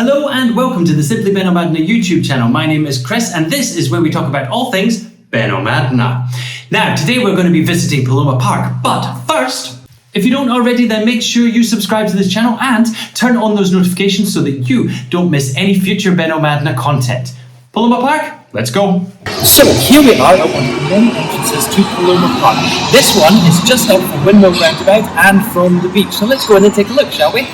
Hello and welcome to the Simply Benalmadena YouTube channel. My name is Chris and this is where we talk about all things Benalmadena. Now, today we're going to be visiting Paloma Park, but first, if you don't already, then make sure you subscribe to this channel and turn on those notifications so that you don't miss any future Benalmadena content. Paloma Park, let's go. So here we are at one of the many entrances to Paloma Park. This one is just out from Windmill Roundabout and from the beach. So let's go in and take a look, shall we?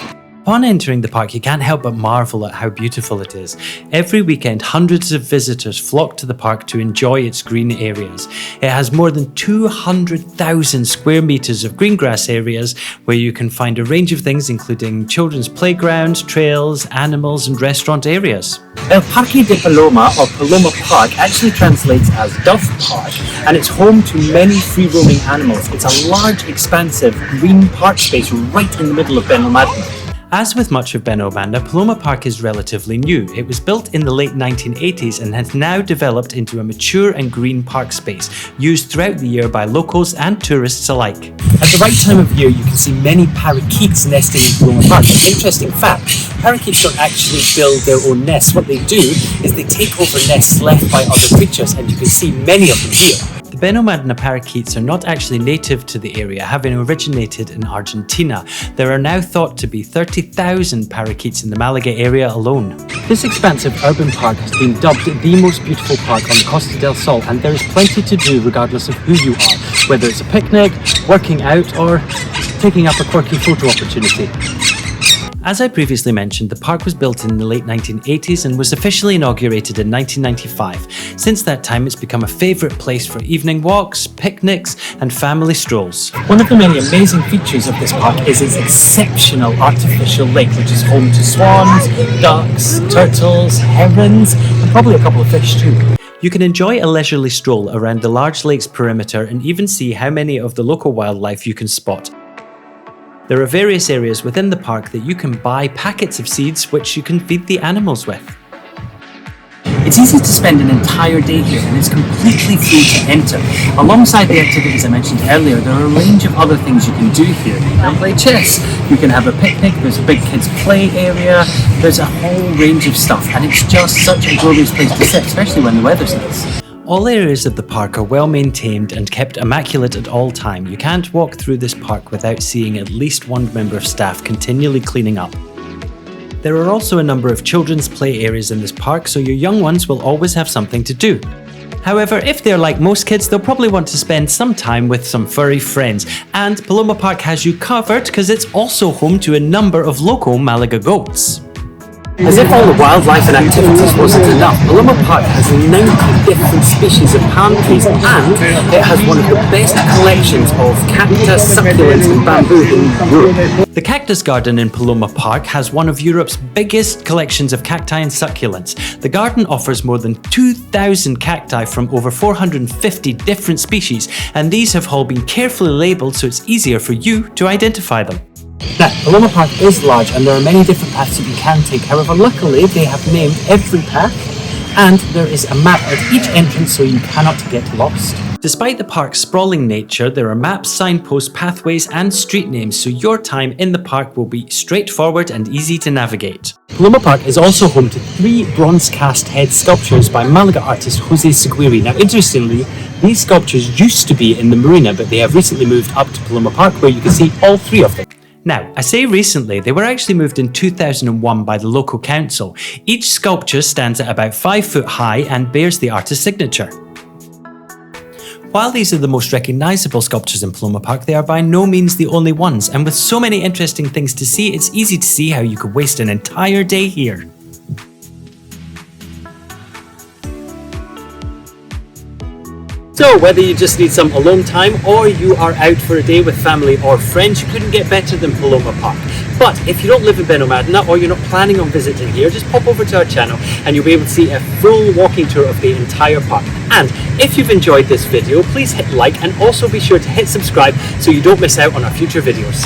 Upon entering the park, you can't help but marvel at how beautiful it is. Every weekend, hundreds of visitors flock to the park to enjoy its green areas. It has more than 200,000 square meters of green grass areas where you can find a range of things including children's playgrounds, trails, animals and restaurant areas. El Parque de Paloma, or Paloma Park, actually translates as Dove Park, and it's home to many free-roaming animals. It's a large, expansive green park space right in the middle of Benalmadena. As with much of Benalmadena, Paloma Park is relatively new. It was built in the late 1980s and has now developed into a mature and green park space, used throughout the year by locals and tourists alike. At the right time of year, you can see many parakeets nesting in Paloma Park. An interesting fact, parakeets don't actually build their own nests. What they do is they take over nests left by other creatures, and you can see many of them here. The Benalmadena parakeets are not actually native to the area, having originated in Argentina. There are now thought to be 30,000 parakeets in the Malaga area alone. This expansive urban park has been dubbed the most beautiful park on the Costa del Sol, and there is plenty to do regardless of who you are, whether it's a picnic, working out, or taking up a quirky photo opportunity. As I previously mentioned, the park was built in the late 1980s and was officially inaugurated in 1995. Since that time, it's become a favourite place for evening walks, picnics and family strolls. One of the many amazing features of this park is its exceptional artificial lake, which is home to swans, ducks, turtles, herons, and probably a couple of fish too. You can enjoy a leisurely stroll around the large lake's perimeter and even see how many of the local wildlife you can spot. There are various areas within the park that you can buy packets of seeds which you can feed the animals with. It's easy to spend an entire day here, and it's completely free to enter. Alongside the activities I mentioned earlier, there are a range of other things you can do here. You can play chess, you can have a picnic, there's a big kids play area, there's a whole range of stuff, and it's just such a glorious place to sit, especially when the weather's nice. All areas of the park are well maintained and kept immaculate at all time. You can't walk through this park without seeing at least one member of staff continually cleaning up. There are also a number of children's play areas in this park, so your young ones will always have something to do. However, if they're like most kids, they'll probably want to spend some time with some furry friends. And Paloma Park has you covered because it's also home to a number of local Malaga goats. As if all the wildlife and activities wasn't enough, Paloma Park has 90 different species of palm trees, and it has one of the best collections of cactus, succulents and bamboo in Europe. The Cactus Garden in Paloma Park has one of Europe's biggest collections of cacti and succulents. The garden offers more than 2,000 cacti from over 450 different species, and these have all been carefully labelled so it's easier for you to identify them. Now, Paloma Park is large and there are many different paths that you can take. However, luckily they have named every path and there is a map at each entrance so you cannot get lost. Despite the park's sprawling nature, there are maps, signposts, pathways and street names, so your time in the park will be straightforward and easy to navigate. Paloma Park is also home to 3 bronze cast head sculptures by Malaga artist Jose Seguiri. Now, interestingly, these sculptures used to be in the marina, but they have recently moved up to Paloma Park where you can see all 3 of them. Now, I say recently, they were actually moved in 2001 by the local council. Each sculpture stands at about 5 foot high and bears the artist's signature. While these are the most recognisable sculptures in Paloma Park, they are by no means the only ones, and with so many interesting things to see, it's easy to see how you could waste an entire day here. So, whether you just need some alone time or you are out for a day with family or friends, you couldn't get better than Paloma Park. But if you don't live in Benalmadena or you're not planning on visiting here, just pop over to our channel and you'll be able to see a full walking tour of the entire park. And if you've enjoyed this video, please hit like and also be sure to hit subscribe so you don't miss out on our future videos.